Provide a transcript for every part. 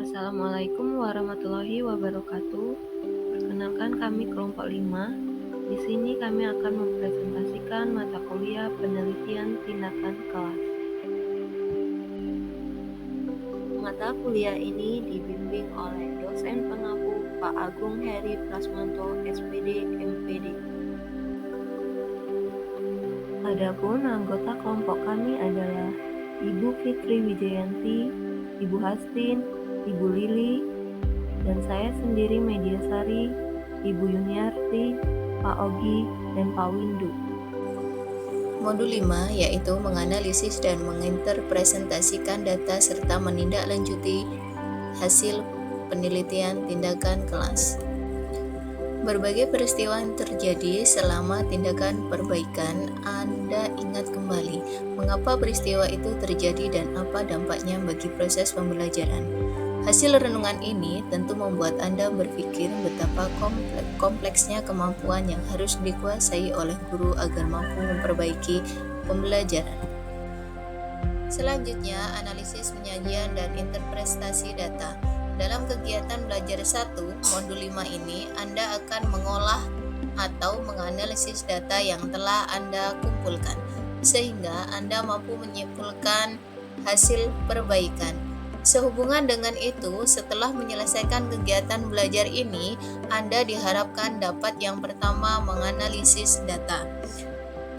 Assalamualaikum warahmatullahi wabarakatuh. Perkenalkan kami kelompok 5. Di sini kami akan mempresentasikan mata kuliah penelitian tindakan kelas. Mata kuliah ini dibimbing oleh dosen pengampu Pak Agung Heri Prasmanto, SPD, MPD. Adapun anggota kelompok kami adalah Ibu Fitri Wijayanti, Ibu Hastin, Ibu Lili, dan saya sendiri Mediasari, Ibu Yuniarti, Pak Ogi, dan Pak Windu. Modul 5 yaitu menganalisis dan menginterpresentasikan data serta menindaklanjuti hasil penelitian tindakan kelas. Berbagai peristiwa yang terjadi selama tindakan perbaikan, Anda ingat kembali mengapa peristiwa itu terjadi dan apa dampaknya bagi proses pembelajaran. Hasil renungan ini tentu membuat Anda berpikir betapa kompleksnya kemampuan yang harus dikuasai oleh guru agar mampu memperbaiki pembelajaran. Selanjutnya, analisis penyajian dan interpretasi data. Dalam kegiatan belajar 1, modul 5 ini, Anda akan mengolah atau menganalisis data yang telah Anda kumpulkan, sehingga Anda mampu menyimpulkan hasil perbaikan. Sehubungan dengan itu, setelah menyelesaikan kegiatan belajar ini, Anda diharapkan dapat yang pertama menganalisis data.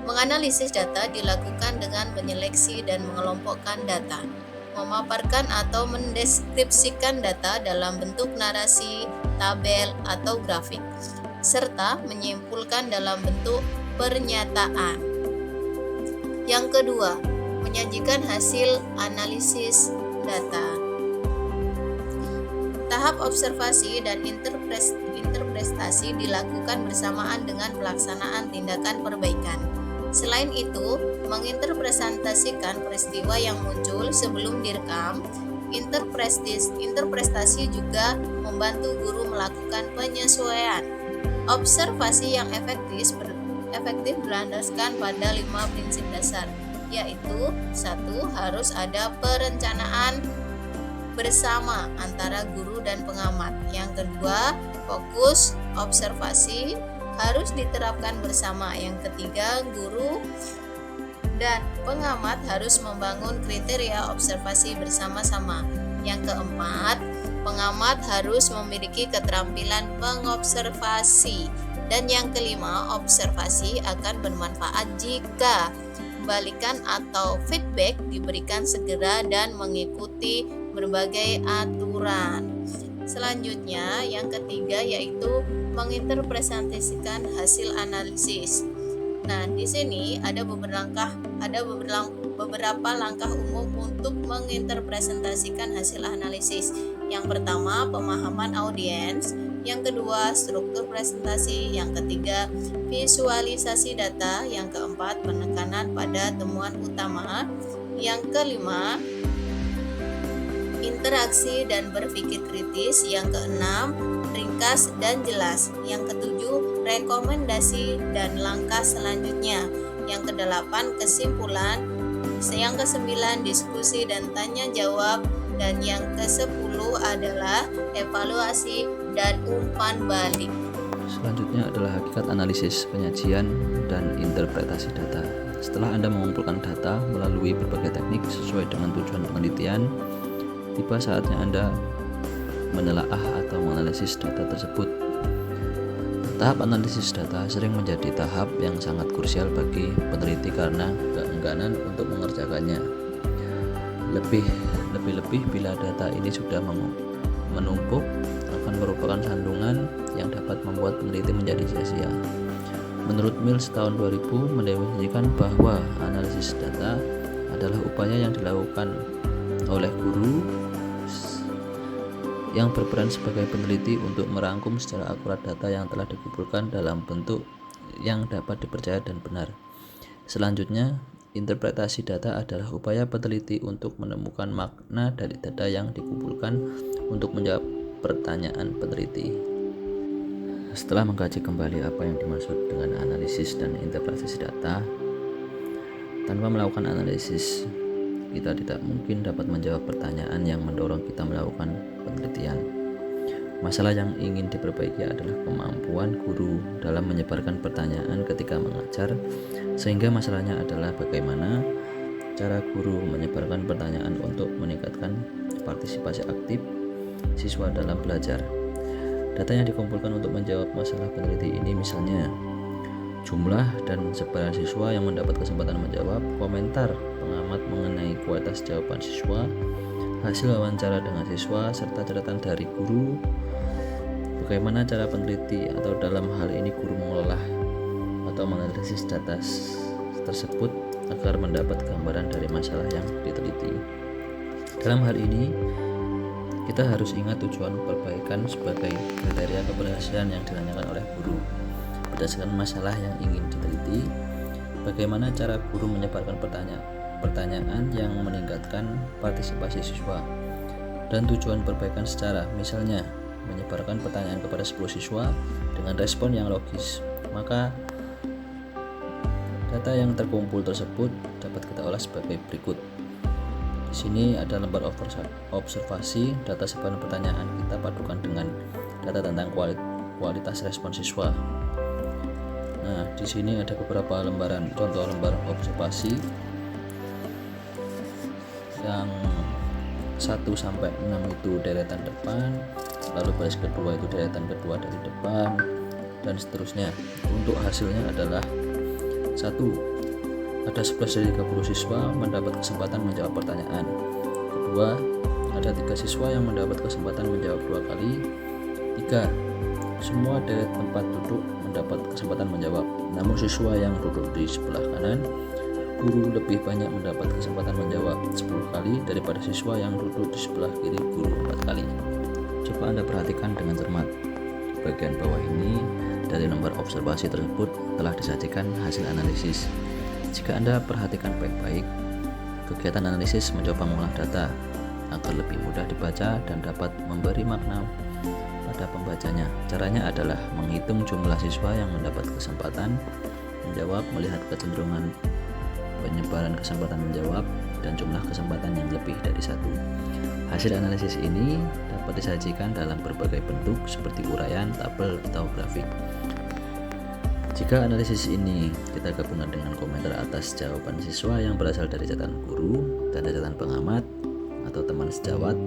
Menganalisis data dilakukan dengan menyeleksi dan mengelompokkan data, memaparkan atau mendeskripsikan data dalam bentuk narasi, tabel, atau grafik, serta menyimpulkan dalam bentuk pernyataan. Yang kedua, menyajikan hasil analisis data. Tahap observasi dan interpretasi dilakukan bersamaan dengan pelaksanaan tindakan perbaikan. Selain itu, menginterpretasikan peristiwa yang muncul sebelum direkam, interpretasi juga membantu guru melakukan penyesuaian. Observasi yang efektif berlandaskan pada 5 prinsip dasar, yaitu 1. Harus ada perencanaan bersama antara guru dan pengamat. Yang kedua, fokus observasi harus diterapkan bersama. Yang ketiga, guru dan pengamat harus membangun kriteria observasi bersama-sama. Yang keempat, pengamat harus memiliki keterampilan mengobservasi. Dan yang kelima, observasi akan bermanfaat jika balikan atau feedback diberikan segera dan mengikuti berbagai aturan. Selanjutnya, yang ketiga yaitu menginterpretasikan hasil analisis. Nah, di sini ada beberapa langkah umum untuk menginterpretasikan hasil analisis. Yang pertama, pemahaman audiens. Yang kedua, struktur presentasi. Yang ketiga, visualisasi data. Yang keempat, penekanan pada temuan utama. Yang kelima, interaksi dan berpikir kritis. Yang keenam, ringkas dan jelas. Yang ketujuh, rekomendasi dan langkah selanjutnya. Yang kedelapan, kesimpulan. Yang kesembilan, diskusi dan tanya jawab. Dan yang ke-10 adalah evaluasi dan umpan balik. Selanjutnya adalah hakikat analisis, penyajian, dan interpretasi data. Setelah Anda mengumpulkan data melalui berbagai teknik sesuai dengan tujuan penelitian, tiba saatnya Anda menelaah atau menganalisis data tersebut. Tahap analisis data sering menjadi tahap yang sangat krusial bagi peneliti karena keengganan untuk mengerjakannya. Lebih-lebih bila data ini sudah menumpuk, akan merupakan sandungan yang dapat membuat peneliti menjadi sia-sia. Menurut Mills tahun 2000 mendefinisikan bahwa analisis data adalah upaya yang dilakukan oleh guru yang berperan sebagai peneliti untuk merangkum secara akurat data yang telah dikumpulkan dalam bentuk yang dapat dipercaya dan benar. Selanjutnya, interpretasi data adalah upaya peneliti untuk menemukan makna dari data yang dikumpulkan untuk menjawab pertanyaan peneliti. Setelah mengkaji kembali apa yang dimaksud dengan analisis dan interpretasi data, tanpa melakukan analisis kita tidak mungkin dapat menjawab pertanyaan yang mendorong kita melakukan penelitian. Masalah yang ingin diperbaiki adalah kemampuan guru dalam menyebarkan pertanyaan ketika mengajar, sehingga masalahnya adalah bagaimana cara guru menyebarkan pertanyaan untuk meningkatkan partisipasi aktif siswa dalam belajar. Data yang dikumpulkan untuk menjawab masalah peneliti ini misalnya jumlah dan sebaran siswa yang mendapat kesempatan menjawab, komentar pengamat mengenai kualitas jawaban siswa, hasil wawancara dengan siswa, serta catatan dari guru. Bagaimana cara peneliti atau dalam hal ini guru mengolah atau menganalisis data tersebut agar mendapat gambaran dari masalah yang diteliti. Dalam hal ini, kita harus ingat tujuan perbaikan sebagai kriteria keberhasilan yang ditanyakan oleh guru. Berdasarkan masalah yang ingin diteliti, bagaimana cara guru menyebarkan pertanyaan yang meningkatkan partisipasi siswa, dan tujuan perbaikan secara, misalnya menyebarkan pertanyaan kepada 10 siswa dengan respon yang logis. Maka data yang terkumpul tersebut dapat kita olah sebagai berikut. Di sini ada lembar observasi data sebaran pertanyaan, kita padukan dengan data tentang kualitas respon siswa. Nah, di sini ada beberapa contoh lembar observasi yang 1 sampai 6 itu deretan depan, lalu baris kedua itu deretan kedua dari depan, dan seterusnya. Untuk hasilnya adalah 1. Ada 11 dari 30 siswa mendapat kesempatan menjawab pertanyaan. Kedua, ada 3 siswa yang mendapat kesempatan menjawab 2 kali. 3. Semua deret tempat duduk mendapat kesempatan menjawab. Namun siswa yang duduk di sebelah kanan, guru lebih banyak mendapat kesempatan menjawab 10 kali daripada siswa yang duduk di sebelah kiri guru 4 kali. Coba Anda perhatikan dengan cermat. Di bagian bawah ini, dari lembar observasi tersebut telah disajikan hasil analisis. Jika Anda perhatikan baik-baik, kegiatan analisis mencoba mengolah data agar lebih mudah dibaca dan dapat memberi makna pada pembacanya. Caranya adalah menghitung jumlah siswa yang mendapat kesempatan menjawab, melihat kecenderungan penyebaran kesempatan menjawab, dan jumlah kesempatan yang lebih dari 1. Hasil analisis ini dapat disajikan dalam berbagai bentuk seperti uraian, tabel, atau grafik. Jika analisis ini kita gabungkan dengan komentar atas jawaban siswa yang berasal dari catatan guru dan catatan pengamat atau teman sejawat,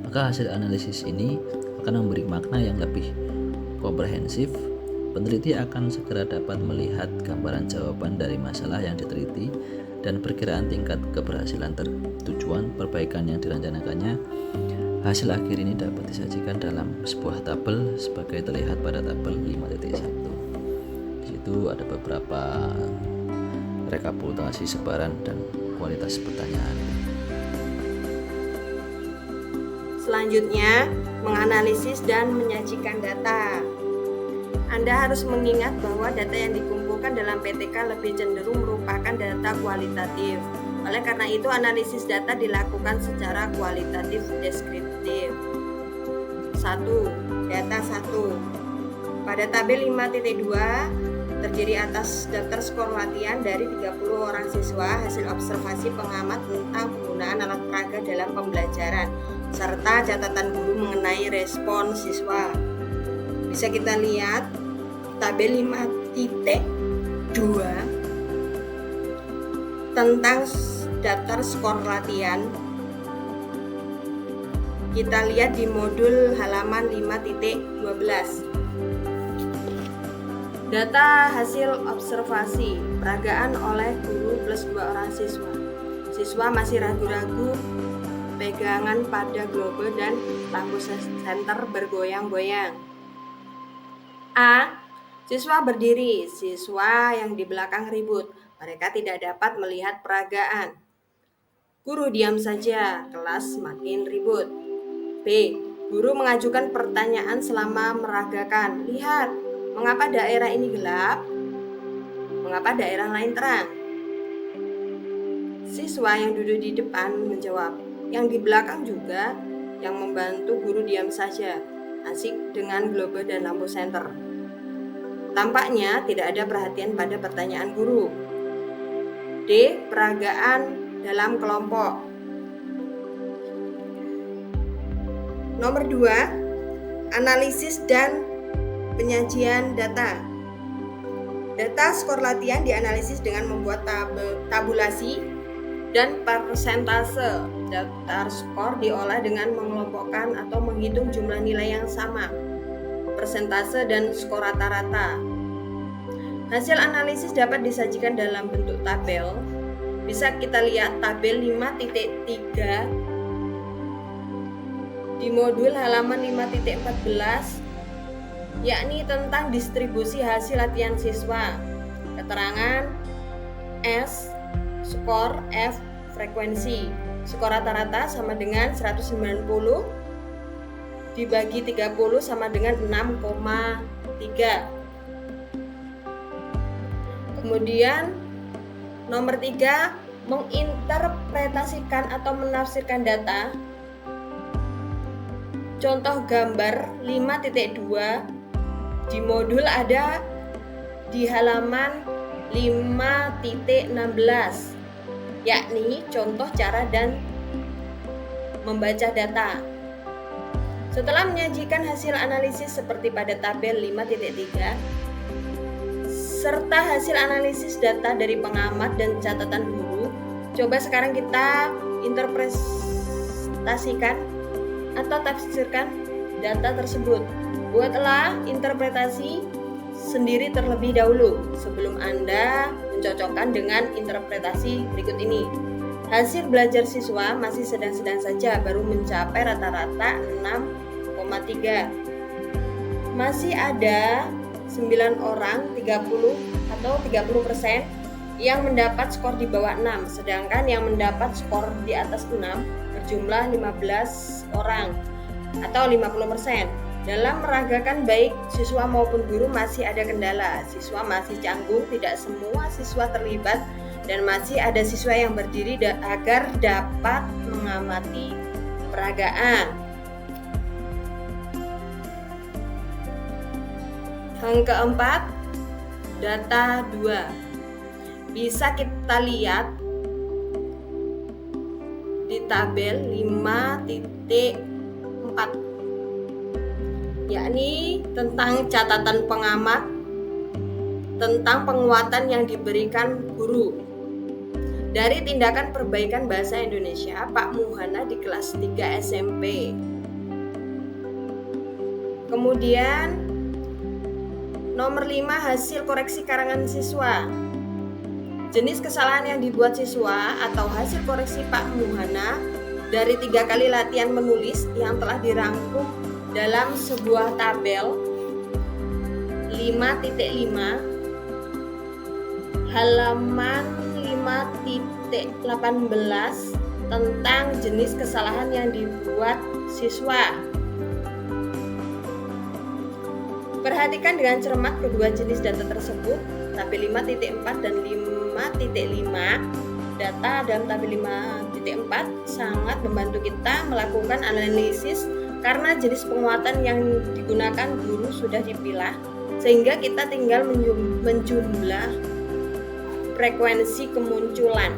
maka hasil analisis ini akan memberi makna yang lebih komprehensif. Peneliti akan segera dapat melihat gambaran jawaban dari masalah yang diteliti dan perkiraan tingkat keberhasilan tujuan perbaikan yang direncanakannya. Hasil akhir ini dapat disajikan dalam sebuah tabel sebagai terlihat pada tabel 5.1. Di situ ada beberapa rekapitulasi sebaran dan kualitas pertanyaan. Selanjutnya, menganalisis dan menyajikan data. Anda harus mengingat bahwa data yang dikumpulkan dalam PTK lebih cenderung merupakan data kualitatif. Oleh karena itu, analisis data dilakukan secara kualitatif deskriptif. 1. Data 1. Pada tabel 5.2 terdiri atas daftar skor latihan dari 30 orang siswa, hasil observasi pengamat tentang penggunaan alat peraga dalam pembelajaran, serta catatan guru mengenai respon siswa. Bisa kita lihat tabel 5.2 tentang daftar skor latihan. Kita lihat di modul halaman 5.12. Data hasil observasi peragaan oleh guru plus 2 orang siswa. Siswa masih ragu-ragu pegangan pada globe dan lampu senter bergoyang-goyang. A. Siswa berdiri, siswa yang di belakang ribut. Mereka tidak dapat melihat peragaan. Guru diam saja, kelas makin ribut. B. Guru mengajukan pertanyaan selama meragakan. Lihat, mengapa daerah ini gelap? Mengapa daerah lain terang? Siswa yang duduk di depan menjawab. Yang di belakang juga. Yang membantu guru diam saja, asik dengan globe dan lampu senter. Tampaknya tidak ada perhatian pada pertanyaan guru. D. Peragaan dalam kelompok. Nomor 2, analisis dan penyajian data. Data skor latihan dianalisis dengan membuat tabulasi dan persentase. Daftar skor diolah dengan mengelompokkan atau menghitung jumlah nilai yang sama, persentase dan skor rata-rata. Hasil analisis dapat disajikan dalam bentuk tabel. Bisa kita lihat tabel 5.3 di modul halaman 5.14, yakni tentang distribusi hasil latihan siswa. Keterangan S, skor, F, frekuensi. Skor rata-rata sama dengan 190 dibagi 30 sama dengan 6,3. Kemudian nomor 3, menginterpretasikan atau menafsirkan data. Contoh gambar 5.2 di modul ada di halaman 5.16, yakni contoh cara dan membaca data. Setelah menyajikan hasil analisis seperti pada tabel 5.3 serta hasil analisis data dari pengamat dan catatan guru, coba sekarang kita interpretasikan atau tafsirkan data tersebut. Buatlah interpretasi sendiri terlebih dahulu sebelum Anda mencocokkan dengan interpretasi berikut ini. Hasil belajar siswa masih sedang-sedang saja, baru mencapai rata-rata 6,3. Masih ada 9 orang 30 atau 30% yang mendapat skor di bawah 6, sedangkan yang mendapat skor di atas 6 berjumlah 15 orang atau 50%. Dalam meragakan baik siswa maupun guru masih ada kendala. Siswa masih canggung, tidak semua siswa terlibat, dan masih ada siswa yang berdiri agar dapat mengamati peragaan. Yang keempat, data 2. Bisa kita lihat di tabel 5.4, yakni tentang catatan pengamat tentang penguatan yang diberikan guru dari tindakan perbaikan bahasa Indonesia Pak Muhana di kelas 3 SMP. Kemudian nomor 5, hasil koreksi karangan siswa. Jenis kesalahan yang dibuat siswa atau hasil koreksi Pak Muhana dari 3 kali latihan menulis yang telah dirangkum dalam sebuah tabel 5.5 halaman 5.18 tentang jenis kesalahan yang dibuat siswa. Perhatikan dengan cermat kedua jenis data tersebut, tabel 5.4 dan 5.5. Data dalam tabel 5.4 sangat membantu kita melakukan analisis karena jenis penguatan yang digunakan guru sudah dipilah, sehingga kita tinggal menjumlah frekuensi kemunculan.